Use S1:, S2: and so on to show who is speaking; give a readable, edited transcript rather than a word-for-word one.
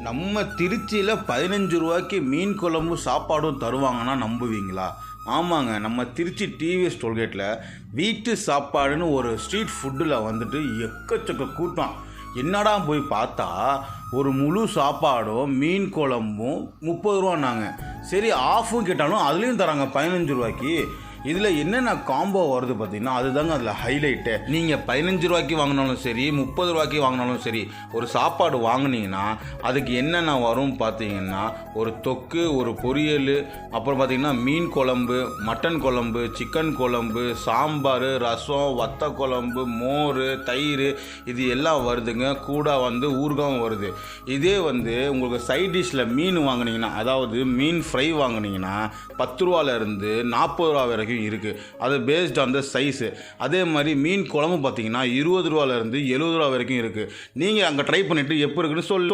S1: நம்ம திருச்சியில் 15 ரூபாய்க்கு மீன் குழம்பு சாப்பாடும் தருவாங்கன்னா நம்புவீங்களா? ஆமாங்க, நம்ம திருச்சி டிவிஎஸ் டோல்கேட்டில் வீட்டு சாப்பாடுன்னு ஒரு ஸ்ட்ரீட் ஃபுட்டில் வந்துட்டு எக்கச்சக்க கூட்டம். என்னடா போய் பார்த்தா ஒரு முழு சாப்பாடும் மீன் குழம்பும் 30 ரூபான்னாங்க. சரி, ஆஃபும் கேட்டாலும் அதுலேயும் தராங்க 15 ரூபாய்க்கு. இதில் என்னென்ன காம்போ வருது பார்த்தீங்கன்னா, அதுதாங்க அதில் ஹைலைட்டு. நீங்கள் 15 ரூபாய்க்கு வாங்கினாலும் சரி, 30 ரூபாய்க்கு வாங்கினாலும் சரி, ஒரு சாப்பாடு வாங்கினீங்கன்னா அதுக்கு என்னென்ன வரும் பார்த்தீங்கன்னா, ஒரு தொக்கு, ஒரு பொரியல், அப்புறம் பார்த்தீங்கன்னா மீன் குழம்பு, மட்டன் குழம்பு, சிக்கன் குழம்பு, சாம்பார், ரசம், வத்த குழம்பு, மோர், தயிர், இது எல்லாம் வருதுங்க. கூட ஊறுகாயும் வருது. இதே உங்களுக்கு சைட் டிஷ்ஷில் மீன் வாங்கினீங்கன்னா, அதாவது மீன் ஃப்ரை வாங்கினீங்கன்னா 10 ரூபாலேருந்து 40 ரூபா வரைக்கும் இருக்குது. அது பேஸ்ட் ஆன் த சைஸு. அதே மாதிரி மீன் குழம்பு பார்த்தீங்கன்னா 20 ரூபாலேருந்து 70 ரூபா வரைக்கும் இருக்குது. நீங்கள் அங்கே ட்ரை பண்ணிவிட்டு எப்போ இருக்குன்னு சொல்லி